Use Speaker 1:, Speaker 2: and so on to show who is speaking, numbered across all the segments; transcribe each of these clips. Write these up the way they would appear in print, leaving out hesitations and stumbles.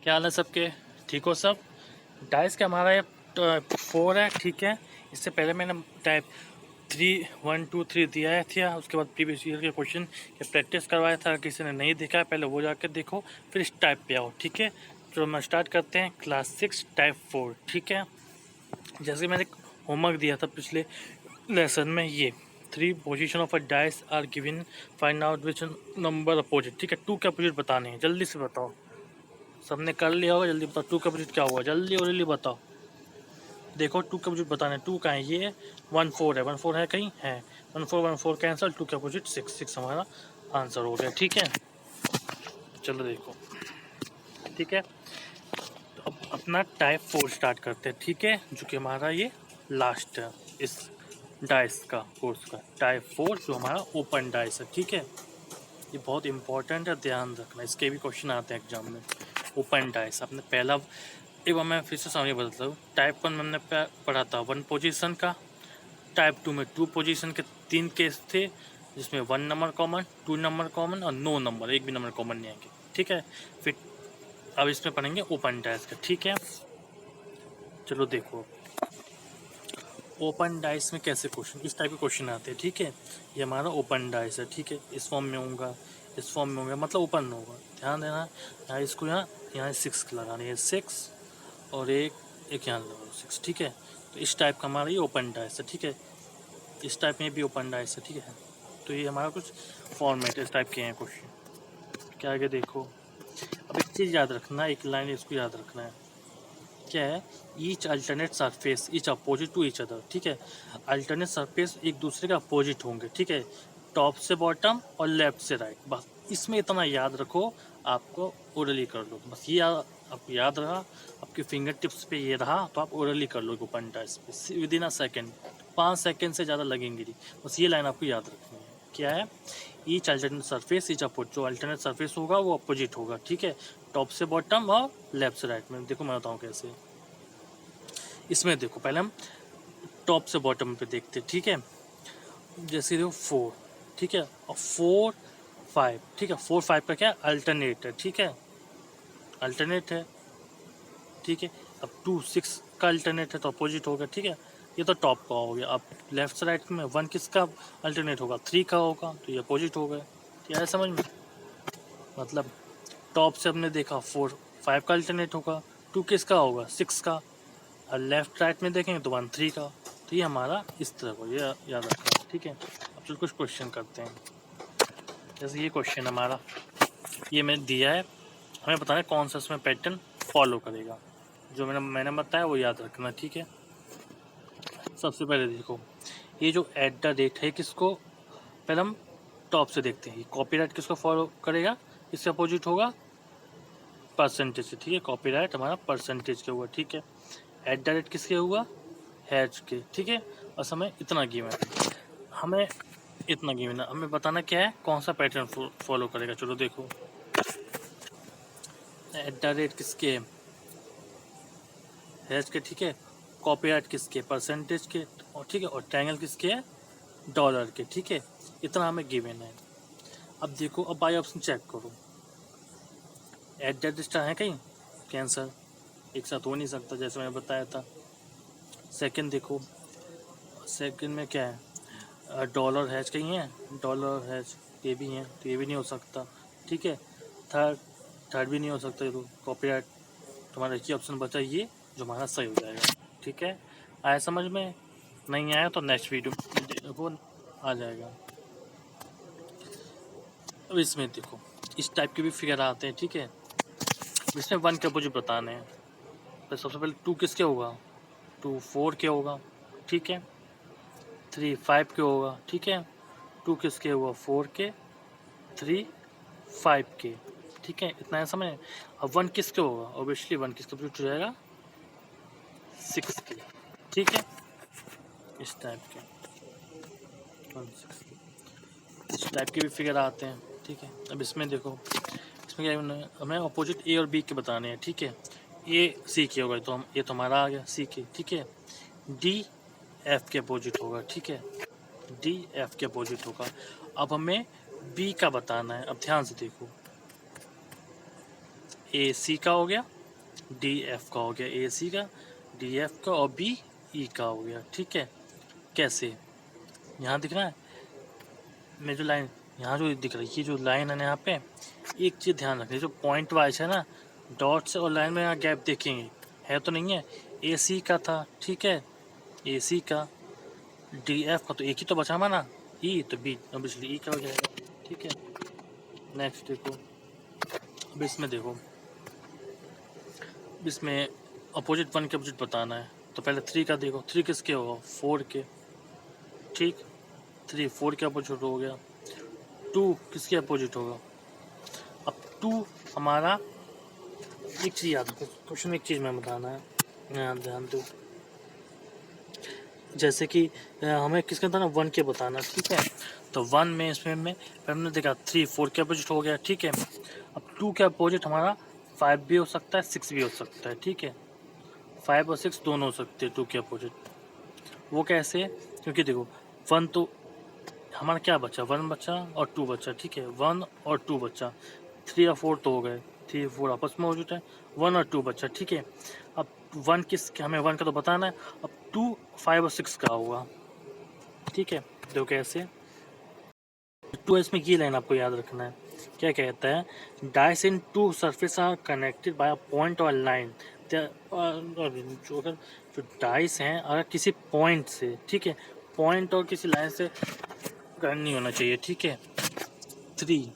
Speaker 1: क्या हाल है सबके? ठीक हो सब? डाइस का हमारा ये 4 है, ठीक है। इससे पहले मैंने टाइप 3 1 2 3 दिया है था, उसके बाद प्रीवियस ईयर के क्वेश्चन के प्रैक्टिस करवाया था। किसी ने नहीं देखा है पहले वो जाकर देखो, फिर इस टाइप पे आओ, ठीक है। तो हम स्टार्ट करते हैं क्लास 6 टाइप 4, ठीक है। जैसे मैंने होमवर्क दिया था पिछले लेसन में, ये 3 position of a dice are given, find out which number opposite, ठीक है। 2 के अपोजिट बताने हैं, जल्दी से बताओ। सबने कर लिया होगा, जल्दी बताओ 2 का अपोजिट क्या हुआ, जल्दी और जल्दी बताओ। देखो 2 का अपोजिट बताना है, 2 का है, ये 1 4 है, 1 4 है कहीं है, 1 4 कैंसिल, 2 का अपोजिट 6 हमारा आंसर हो गया, ठीक है। चलो देखो, ठीक है। तो अब अपना टाइप 4 स्टार्ट करते हैं, ठीक है, जो कि हमारा ये लास्ट है इस डाइस का कोर्स का। टाइप 4 जो हमारा ओपन डाइस है, ठीक है। ये बहुत इंपॉर्टेंट है, ध्यान रखना, इसके भी क्वेश्चन आते हैं एग्जाम में। ओपन डाइस आपने पहला, एक बार मैं फिर से सामने बताता हूँ। टाइप 1 में हमने पढ़ा था 1 पोजीशन का, टाइप 2 में 2 पोजीशन के 3 केस थे, जिसमें 1 नंबर कॉमन, 2 नंबर कॉमन और नो नंबर, एक भी नंबर कॉमन नहीं आएंगे, ठीक है। फिर अब इसमें पढ़ेंगे ओपन डाइस का, ठीक है। चलो देखो ओपन डाइस में कैसे क्वेश्चन, इस टाइप के क्वेश्चन आते हैं, ठीक है। ये हमारा ओपन डाइस है, ठीक है। इस फॉर्म में होगा, इस फॉर्म में होगा, मतलब ओपन होगा, ध्यान देना। यहाँ इसको यहाँ 6 लगानी है, 6 और एक यहाँ लगाओ 6, ठीक है। तो इस टाइप का हमारा ये ओपन डाइस है, ठीक है। इस टाइप में भी ओपन डाइस है, ठीक है। तो ये हमारा कुछ फॉर्मेट इस टाइप के हैं क्वेश्चन। क्या आगे देखो, अब एक चीज़ याद रखना, एक लाइन इसको याद रखना है, क्या है, each alternate surface each opposite to each other, ठीक है। अल्टरनेट सरफेस एक दूसरे के अपोजिट होंगे, ठीक है, टॉप से बॉटम और लेफ्ट से राइट, बस इसमें इतना याद रखो, आपको ओरली कर लो, बस ये आपको याद रहा, आपके फिंगर टिप्स पे ये रहा, तो आप ओरली कर लो ओपन डाइस पे with in a second, 5 second से ज़्यादा लगेंगे नहीं, बस ये लाइन आपको याद रखनी है। क्या है, each alternate surface each opposite, जो अल्टरनेट सरफेस होगा वो अपोजिट होगा, ठीक है, टॉप से बॉटम और लेफ्ट से राइट में। देखो मैं बताऊँ कैसे, इसमें देखो पहले हम टॉप से बॉटम पे देखते, ठीक है। जैसे देखो 4, ठीक है, और 4 5, ठीक है। 4 5 का क्या अल्टरनेट है, ठीक है, अल्टरनेट है, ठीक है। अब 2 6 का अल्टरनेट है तो अपोजिट होगा, ठीक है। ये तो टॉप का हो गया। अब लेफ्ट से राइट में 1 किसका अल्टरनेट होगा, 3 का होगा, तो ये अपोजिट हो गया। क्या है समझ में, मतलब टॉप से हमने देखा 4 5 का अल्टरनेट होगा, 2 किसका होगा 6 का, और लेफ्ट राइट में देखेंगे तो 1 3 का। तो ये हमारा इस तरह को ये याद रखना, ठीक है। अब चलो कुछ क्वेश्चन करते हैं। जैसे ये क्वेश्चन हमारा, ये मैंने दिया है, हमें बताना है कौन सा इसमें पैटर्न फॉलो करेगा, जो मैंने बताया वो याद रखना, ठीक है। सबसे पहले देखो, ये जो एट द रेट है, किसको पहले हम टॉप से देखते हैं, कॉपीराइट किसको फॉलो करेगा, इससे अपोजिट होगा परसेंटेज से, ठीक है। कॉपीराइट हमारा परसेंटेज के हुआ, ठीक है। एट द रेट किसके हुआ, हैज के, ठीक है। और समय इतना गिवन है, हमें इतना गिवन है, हमें बताना क्या है कौन सा पैटर्न फॉलो करेगा। चलो देखो, एट द रेट किसके, हैज के, ठीक है। कॉपीराइट किसके, परसेंटेज के, और ठीक है। और ट्रायंगल किसके है, डॉलर के, ठीक है। इतना हमें गिवन है। अब देखो, अब बाई ऑप्शन चेक करो, एट द रेट है कहीं कैंसर, एक साथ हो नहीं सकता, जैसे मैंने बताया था। सेकंड देखो, सेकंड में क्या है, डॉलर हैज कहीं है, डॉलर हैज ये भी है, तो ये भी नहीं हो सकता, ठीक है। थर्ड भी नहीं हो सकता, तो कॉपीराइट तुम्हारा एक ही ऑप्शन बचा, ये जो हमारा सही हो जाएगा, ठीक है। आया समझ में, नहीं आया तो नेक्स्ट वीडियो वो आ जाएगा। अब इसमें देखो, इस टाइप के भी फिगर आते हैं, ठीक है। इसमें 1 के अपोजिट बताने हैं, तो सबसे पहले 2 किसके होगा, 2 4 के होगा, ठीक है। 3 5 के होगा, ठीक है। 2 किसके हुआ 4 के, 3 5 के, ठीक है। इतना है समझ। अब 1 किसके होगा, ऑब्वियसली 1 किसके अपोजिट हो जाएगा 6 के, ठीक है। इस टाइप के 1 6 के, इस टाइप के भी फिगर आते हैं, ठीक है। अब इसमें देखो, इसमें क्या हमें अपोजिट ए और बी के बताने हैं, ठीक है। ए सी के होगा, तो हम ये तो हमारा आ गया सी के, ठीक है। डी एफ के अपोजिट होगा, ठीक है, डी एफ के अपोजिट होगा। अब हमें बी का बताना है, अब ध्यान से देखो, ए सी का हो गया, डी एफ का हो गया, ए सी का, डी एफ का, और बी ई का हो गया। ठीक है, कैसे, यहाँ दिख रहा है मैं जो लाइन यहाँ जो दिख रही है, ये जो लाइन है ना यहाँ पे, एक चीज़ ध्यान रखनी, जो पॉइंट वाइज है ना, डॉट से और लाइन में यहाँ गैप देखेंगे, है तो नहीं है, ए सी का था, ठीक है, ए सी का, डी एफ का तो एक ही तो बचा हमारा ना, ई, तो बी ऑब्वियसली ई का हो जाएगा। ठीक है, नेक्स्ट देखो, अब इसमें देखो, इसमें अपोजिट 1 के अपोजिट बताना है, तो पहले 3 का देखो, 3 किसके होगा, 4 के, ठीक, 3 4 के अपोजिट हो गया, 2 किसके अपोजिट होगा, अब 2 हमारा, एक चीज़ याद रखो क्वेश्चन में, एक चीज़ मैं बताना है, यहाँ ध्यान दो, जैसे कि हमें किसका था ना, 1 के बताना, ठीक है, तो 1 में इसमें हमने देखा 3 4 के अपोजिट हो गया। ठीक है, अब 2 के अपोजिट हमारा 5 भी हो सकता है, 6 भी हो सकता है। ठीक है, 5 और 6 दोनों हो सकते हैं 2 के अपोजिट। वो कैसे, क्योंकि देखो 1 तो हमारा क्या बचा, 1 बचा और 2 बचा। ठीक है, 1 और 2 बचा, 3 और 4 तो हो गए, 3 4 आपस में मौजूद है, 1 और 2 बचा। ठीक है, अब 1 किस, हमें 1 का तो बताना है, अब 2 5 और 6 का होगा। ठीक है, देखो कैसे, 2 इसमें ये लाइन आपको याद रखना है, क्या कहता है, dice in 2 surface are connected by a point और लाइन, जो डाइस हैं अगर किसी पॉइंट से, ठीक है, पॉइंट और किसी लाइन से कनेक्ट नहीं होना चाहिए। ठीक है, 3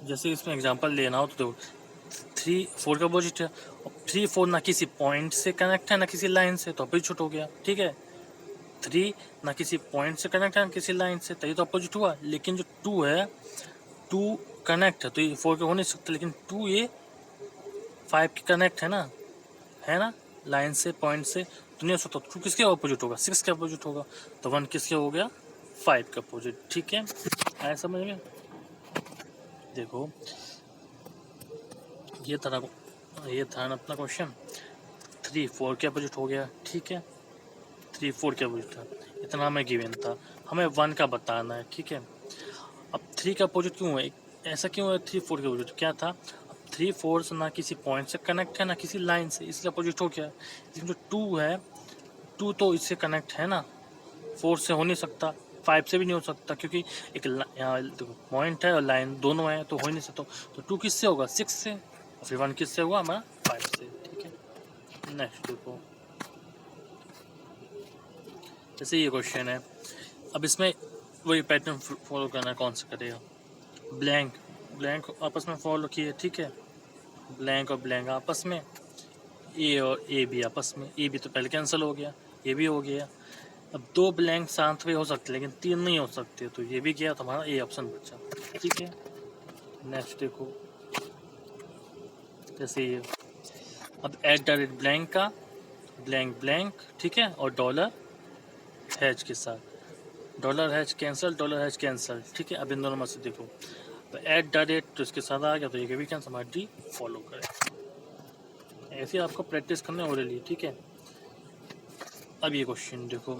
Speaker 1: जैसे इसमें एग्जांपल लेना हो तो 3 4 का अपोजिट है, 3 4 ना किसी पॉइंट से कनेक्ट है ना किसी लाइन से, तो अपोजिट हो गया। ठीक है, 3 ना किसी पॉइंट से कनेक्ट है ना किसी लाइन से, तो ये तो अपोजिट हुआ। लेकिन जो 2 है, 2 कनेक्ट है, तो ये 4 के हो नहीं सकता, लेकिन 2 ये 5 के कनेक्ट है ना लाइन से, पॉइंट से, तो नहीं हो सकता। 2 किसके अपोजिट होगा, 6 के अपोजिट होगा, तो 1 किसके हो गया, 5 का अपोजिट। ठीक है, आया समझ में। देखो ये था ना अपना क्वेश्चन, 3 4 के अपोजिट हो गया। ठीक है, 3 4 के अपोजिट था, इतना हमें गिवन था, हमें 1 का बताना है। ठीक है, अब 3 का अपोजिट क्यों है, ऐसा क्यों है, 3 4 के अपोजिट क्या था, अब 3 4 से ना किसी पॉइंट से कनेक्ट है ना किसी लाइन से, इसलिए अपोजिट हो गया। लेकिन जो 2 है, 2 तो इससे कनेक्ट है ना, 4 से हो नहीं सकता, 5 से भी नहीं हो सकता, क्योंकि एक यहाँ देखो पॉइंट है और लाइन दोनों है, तो हो ही नहीं सकता। तो 2 किससे होगा, 6 से, और फिर 1 किससे हुआ हमारा, 5 से। ठीक है, नेक्स्ट देखो, जैसे ये क्वेश्चन है, अब इसमें वही पैटर्न फॉलो करना है, कौन सा करेगा, ब्लैंक आपस में फॉलो किए। ठीक है, ब्लैंक और ब्लैंक आपस में, ए और ए भी आपस में, ए भी तो पहले कैंसिल हो गया, ये भी हो गया। अब 2 ब्लैंक साथ में हो सकते लेकिन 3 नहीं हो सकते, तो ये भी गया, तो हमारा ए ऑप्शन बचा। ठीक है, नेक्स्ट देखो, जैसे ये, अब एट द रेट ब्लैंक का ब्लैंक, ठीक है, और डॉलर हैच के साथ, डॉलर हैच कैंसिल। ठीक है, अब इन दोनों में से देखो, तो एट द रेट तो इसके साथ आ गया, तो ये भी कैंसिल, हमारा डी फॉलो करें। ऐसे आपको प्रैक्टिस करने हो रही है। ठीक है, अब ये क्वेश्चन देखो,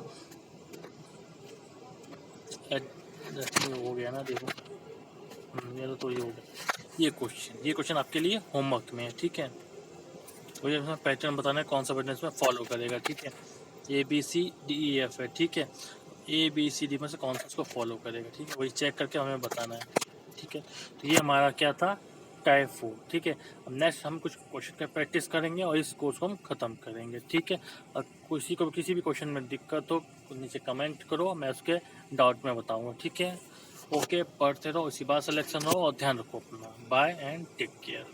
Speaker 1: हो गया ना, देखो ये तो ये हो गया, ये क्वेश्चन आपके लिए होमवर्क में है। ठीक है, तो ये इसमें पैटर्न बताना है, कौन सा पैटर्न इसमें फॉलो करेगा। ठीक है, ABCDEF है। ठीक है, ABCD में से कौन सा उसको फॉलो करेगा। ठीक है, वही चेक करके हमें बताना है। ठीक है, तो ये हमारा क्या था, टाइप 4। ठीक है, अब नेक्स्ट हम कुछ क्वेश्चन का प्रैक्टिस करेंगे और इस कोर्स को हम ख़त्म करेंगे। ठीक है, और किसी को किसी भी क्वेश्चन में दिक्कत हो तो नीचे कमेंट करो, मैं उसके डाउट में बताऊँगा। ठीक है, ओके, पढ़ते रहो, इसी बात सिलेक्शन हो, और ध्यान रखो अपना। Bye and take care.